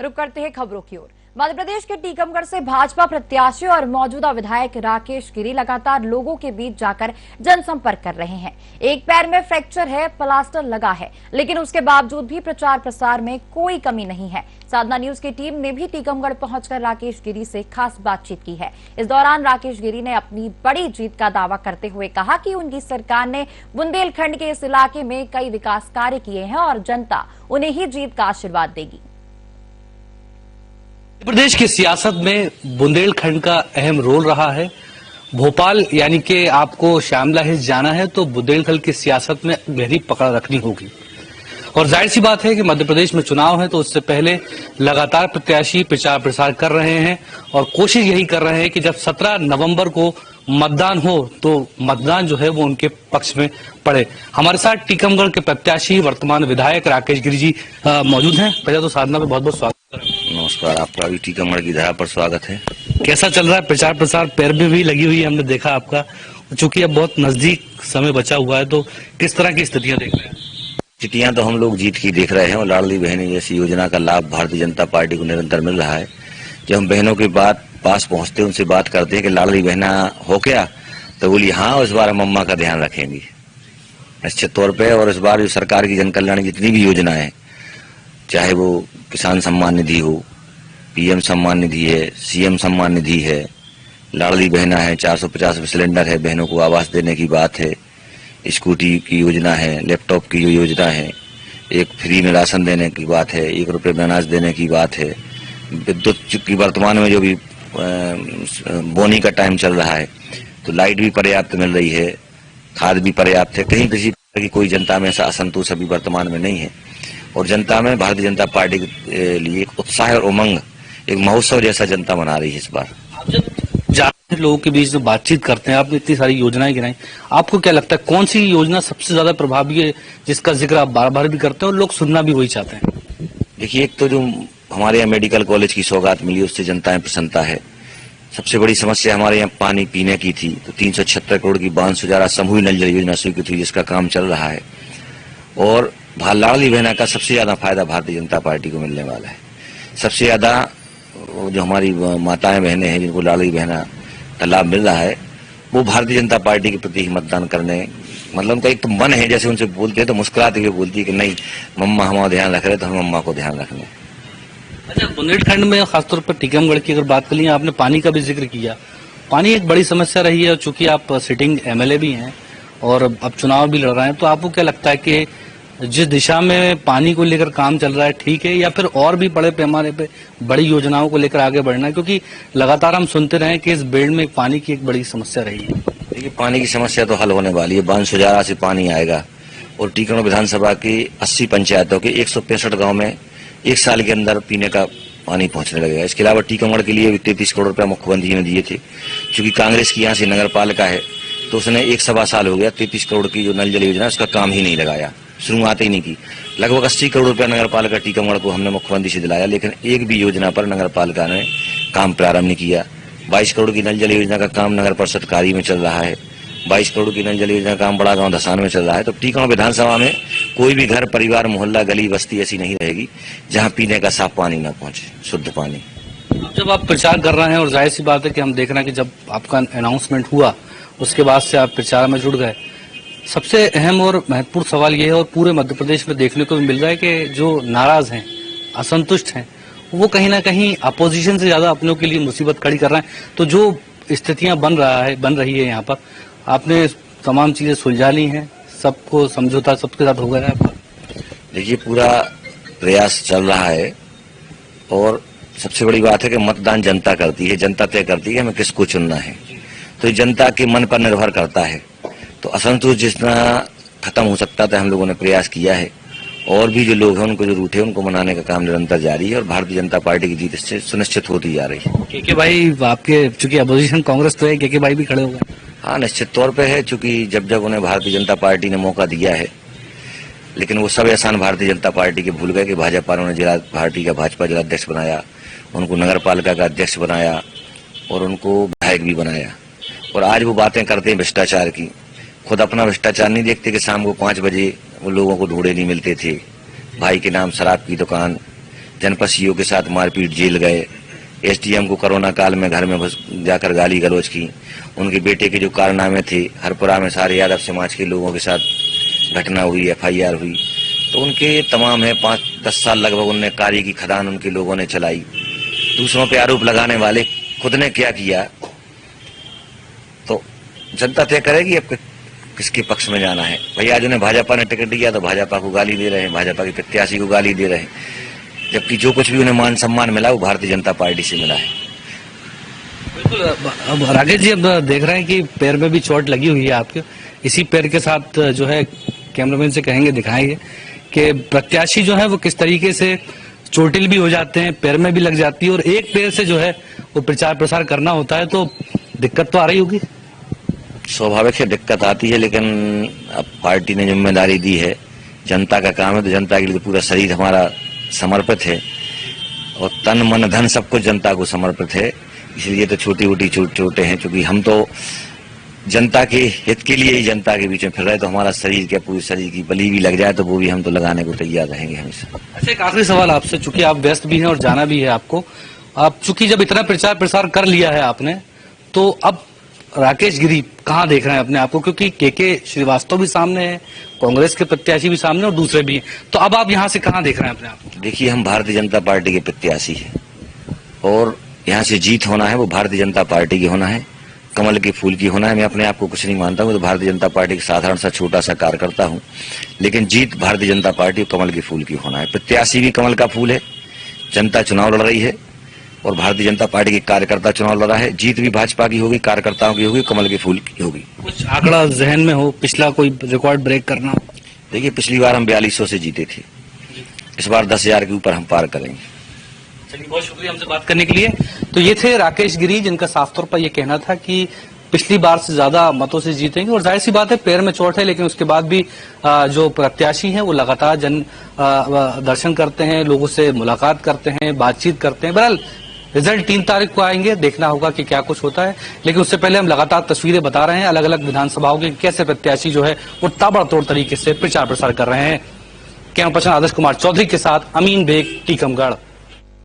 रुक करते हैं खबरों की ओर। मध्य प्रदेश के टीकमगढ़ से भाजपा प्रत्याशी और मौजूदा विधायक राकेश गिरी लगातार लोगों के बीच जाकर जनसंपर्क कर रहे हैं। एक पैर में फ्रैक्चर है, प्लास्टर लगा है, लेकिन उसके बावजूद भी प्रचार प्रसार में कोई कमी नहीं है। साधना न्यूज की टीम ने भी टीकमगढ़ पहुंचकर राकेश गिरी से खास बातचीत की है। इस दौरान राकेश गिरी ने अपनी बड़ी जीत का दावा करते हुए कहा कि उनकी सरकार ने बुंदेलखंड के इस इलाके में कई विकास कार्य किए हैं और जनता उन्हें ही जीत का आशीर्वाद देगी। मध्य प्रदेश की सियासत में बुंदेलखंड का अहम रोल रहा है। भोपाल यानी कि आपको श्यामला हिल्स जाना है तो बुंदेलखंड की सियासत में गहरी पकड़ रखनी होगी। और जाहिर सी बात है कि मध्य प्रदेश में चुनाव है तो उससे पहले लगातार प्रत्याशी प्रचार प्रसार कर रहे हैं और कोशिश यही कर रहे हैं कि जब 17 नवंबर को मतदान हो तो मतदान जो है वो उनके पक्ष में पड़े। हमारे साथ टीकमगढ़ के प्रत्याशी वर्तमान विधायक राकेश गिरी जी मौजूद हैं। पहले तो साधना में बहुत बहुत स्वागत। नमस्कार, आपका भी टीकमगढ़ की धरा पर स्वागत है। कैसा चल रहा है प्रचार प्रसार? पैर में भी लगी हुई है, हमने देखा आपका। चूंकि अब बहुत नजदीक समय बचा हुआ है तो किस तरह की स्थितियां देख रहे हैं? स्थितियां तो हम लोग जीत की देख रहे हैं और लाडली बहनें जैसी योजना का लाभ भारतीय जनता पार्टी को निरंतर मिल रहा है। जब हम बहनों के पास पहुंचते उनसे बात करते हैं कि लाडली बहना हो क्या, तो बोली हाँ, और इस बार हम अम्मा का ध्यान रखेंगे निश्चित तौर पे। और इस बार जो सरकार की जन कल्याण जितनी भी योजना है, चाहे वो किसान सम्मान निधि हो, पीएम सम्मान निधि है, सीएम सम्मान निधि है, लाडली बहना है, 450 सिलेंडर है, बहनों को आवास देने की बात है, स्कूटी की योजना है, लैपटॉप की जो योजना है, एक फ्री में राशन देने की बात है, 1 रुपये में अनाज देने की बात है, विद्युत की वर्तमान में जो भी बोनी का टाइम चल रहा है तो लाइट भी पर्याप्त मिल रही है, खाद भी पर्याप्त है। कहीं किसी की कोई जनता में ऐसा असंतोष अभी वर्तमान में नहीं है और जनता में भारतीय जनता पार्टी के लिए एक उत्साह और उमंग, एक महोत्सव जैसा जनता मना रही है इस बार। जब लोगों के बीच में बातचीत करते हैं, आपने इतनी सारी योजनाएं गिनाई, आपको क्या लगता है कौन सी योजना सबसे ज्यादा प्रभावी है जिसका जिक्र आप बार बार भी करते हैं और लोग सुनना भी वही चाहते हैं? देखिए, एक तो जो हमारे यहाँ मेडिकल कॉलेज की सौगात मिली उससे जनता में प्रसन्नता है। सबसे बड़ी समस्या हमारे यहाँ पानी पीने की थी तो 376 करोड़ की बांध सुजारा समूह नल जल योजना स्वीकृत हुई जिसका काम चल रहा है। और लाडली बहना का सबसे ज्यादा फायदा भारतीय जनता पार्टी को मिलने वाला है। सबसे ज्यादा जो हमारी माताएं बहनें हैं जिनको लाडली बहना का लाभ मिल रहा है वो भारतीय जनता पार्टी के प्रति मतदान करने, मतलब उनका एक तो मन है, जैसे उनसे बोलते हैं तो मुस्कुराते हुए बोलती है कि नहीं मम्मा हमारा ध्यान रख रहे तो हम मम्मा को ध्यान रखने। अच्छा, बुंदेलखंड में खासतौर पर टीकमगढ़ की अगर बात कर ली, आपने पानी का भी जिक्र किया। पानी एक बड़ी समस्या रही है, चूंकि आप सिटिंग एमएलए भी हैं और अब चुनाव भी लड़ रहे हैं, तो आपको क्या लगता है कि जिस दिशा में पानी को लेकर काम चल रहा है ठीक है या फिर और भी बड़े पैमाने पे बड़ी योजनाओं को लेकर आगे बढ़ना है? क्योंकि लगातार हम सुनते रहे कि इस बेल्ट में पानी की एक बड़ी समस्या रही है। देखिए, पानी की समस्या तो हल होने वाली है। बांध सुजारा से पानी आएगा और टीकमगढ़ विधानसभा की 80 पंचायतों के 165 गाँव में 1 साल के अंदर पीने का पानी पहुंचने लगेगा। इसके अलावा टीकमगढ़ के लिए 33 करोड़ रुपया मुख्यमंत्री ने दिए थे। चूंकि कांग्रेस की यहाँ से नगर पालिका है तो उसने 1 साल हो गया 33 करोड़ की जो नल जल योजना उसका काम ही नहीं लगाया, शुरुआत ही नहीं की। लगभग 80 करोड़ रुपया नगर पालिका टीकमगढ़ को हमने मुख्यमंत्री से दिलाया, लेकिन एक भी योजना पर नगर पालिका ने काम प्रारंभ नहीं किया। 22 करोड़ की नल जल योजना का काम नगर परिषद कार्य में चल रहा है, 22 करोड़ की नल जल योजना का काम बड़ा गांव धसान में चल रहा है। तो टीकमगढ़ विधानसभा में कोई भी घर, परिवार, मोहल्ला, गली, बस्ती ऐसी नहीं रहेगी जहां पीने का साफ पानी न पहुंचे, शुद्ध पानी। जब आप प्रचार कर रहे हैं और जाहिर सी बात है कि हम देख रहे हैं कि जब आपका अनाउंसमेंट हुआ उसके बाद से आप प्रचार में जुड़ गए, सबसे अहम और महत्वपूर्ण सवाल ये है और पूरे मध्य प्रदेश में देखने को भी मिल रहा है कि जो नाराज हैं, असंतुष्ट हैं, वो कहीं ना कहीं अपोजिशन से ज्यादा अपनों के लिए मुसीबत खड़ी कर रहे हैं। तो जो स्थितियां बन रही है यहाँ पर, आपने तमाम चीजें सुलझा ली हैं, सबको समझौता सबके साथ हो गया है आपका? देखिए, पूरा प्रयास चल रहा है और सबसे बड़ी बात है कि मतदान जनता करती है, जनता तय करती है हमें किसको चुनना है। तो ये जनता के मन पर निर्भर करता है। तो असंतोष जितना खत्म हो सकता था हम लोगों ने प्रयास किया है और भी जो लोग हैं उनको जो रूठे उनको मनाने का काम निरंतर जारी है और भारतीय जनता पार्टी की जीत इससे सुनिश्चित होती जा रही है। केके भाई आपके, चूंकि अपोजिशन कांग्रेस तो है, केके भाई भी खड़े हो गए? हाँ, निश्चित तौर पे है, चूंकि जब उन्हें भारतीय जनता पार्टी ने मौका दिया है, लेकिन वो सब एहसान भारतीय जनता पार्टी के भूल गए कि भाजपा ने जिला पार्टी का भाजपा जिलाध्यक्ष बनाया, उनको नगर पालिका का अध्यक्ष बनाया और उनको विधायक भी बनाया। और आज वो बातें करते हैं भ्रष्टाचार की, खुद अपना भ्रष्टाचार नहीं देखते कि शाम को 5 बजे वो लोगों को ढूंढे नहीं मिलते थे, भाई के नाम शराब की दुकान, जनपद सीओ के साथ मारपीट, जेल गए। एसडीएम को कोरोना काल में घर में जाकर गाली गलौज की। उनके बेटे के जो कारनामे थे, हरपुरा में सारे यादव समाज के लोगों के साथ घटना हुई, FIR हुई, तो उनके तमाम है 5-10 साल लगभग उनने कार्य की खदान उनके लोगों ने चलाई। दूसरों पे आरोप लगाने वाले खुद ने क्या किया, तो जनता तय करेगी अब किसके पक्ष में जाना है। भैया आज उन्हें भाजपा ने टिकट दिया तो भाजपा को गाली दे रहे हैं, भाजपा के प्रत्याशी को गाली दे रहे हैं, जबकि जो कुछ भी उन्हें मान सम्मान मिला वो भारतीय जनता पार्टी से मिला है। बिल्कुल। अब राकेश जी, अब देख रहे हैं कि पैर में भी चोट लगी हुई है आपके, इसी पैर के साथ जो है कैमरामैन से कहेंगे, दिखाएंगे कि प्रत्याशी जो है वो किस तरीके से चोटिल भी हो जाते हैं, पैर में भी लग जाती है, और एक पैर से जो है वो प्रचार प्रसार करना होता है, तो दिक्कत तो आ रही होगी। स्वाभाविक है, दिक्कत आती है, लेकिन अब पार्टी ने जिम्मेदारी दी है, जनता का काम है, तो जनता के लिए पूरा शरीर हमारा समर्पित है और तन मन धन सब कुछ जनता को समर्पित है। इसलिए तो छोटी मोटी चोटें हैं, क्योंकि हम तो जनता के हित के लिए ही जनता के बीच में फिर रहे, तो हमारा शरीर क्या पूरे शरीर की बलि भी लग जाए तो वो भी हम तो लगाने को तैयार रहेंगे हमेशा। अच्छा, एक आखिरी सवाल आपसे, चूंकि आप व्यस्त भी हैं और जाना भी है आपको, आप चूंकि जब इतना प्रचार प्रसार कर लिया है आपने, तो अब राकेश गिरी कहाँ देख रहे हैं अपने आप को, क्योंकि के श्रीवास्तव भी सामने है, कांग्रेस के प्रत्याशी भी सामने और दूसरे भी हैं, तो अब आप यहाँ से कहाँ देख रहे हैं अपने आप को? देखिए, हम भारतीय जनता पार्टी के प्रत्याशी हैं और यहाँ से जीत होना है वो भारतीय जनता पार्टी की होना है, कमल के फूल की होना है। मैं अपने आप को कुछ नहीं मानता हूँ, तो भारतीय जनता पार्टी का साधारण सा छोटा सा कार्यकर्ता हूँ, लेकिन जीत भारतीय जनता पार्टी और कमल के फूल की होना है। प्रत्याशी भी कमल का फूल है, जनता चुनाव लड़ रही है और भारतीय जनता पार्टी के कार्यकर्ता चुनाव लड़ रहा है। जीत भी भाजपा की होगी, कार्यकर्ताओं की होगी, कमल के फूल की होगी। कुछ आंकड़ा जहन में हो, पिछला कोई रिकॉर्ड ब्रेक करना? देखिए, पिछली बार हम 4200 से जीते थे, इस बार 10,000 के ऊपर हम पार करेंगे। चलिए, बहुत शुक्रिया हमसे बात करने के लिए। तो ये थे राकेश गिरी, जिनका साफ तौर पर यह कहना था कि पिछली बार से ज्यादा मतों से जीतेंगे, और जाहिर सी बात है पैर में चोट है, लेकिन उसके बाद भी जो प्रत्याशी हैं वो लगातार जन दर्शन करते हैं, लोगों से मुलाकात करते हैं, बातचीत करते हैं। बहरहाल रिजल्ट 3 तारीख को आएंगे, देखना होगा कि क्या कुछ होता है, लेकिन उससे पहले हम लगातार तस्वीरें बता रहे हैं अलग अलग विधानसभाओं के, कैसे प्रत्याशी जो है वो ताबड़तोड़ तरीके से प्रचार प्रसार कर रहे हैं। कैमरा पर्सन आदर्श कुमार चौधरी के साथ अमीन बेग, टीकमगढ़।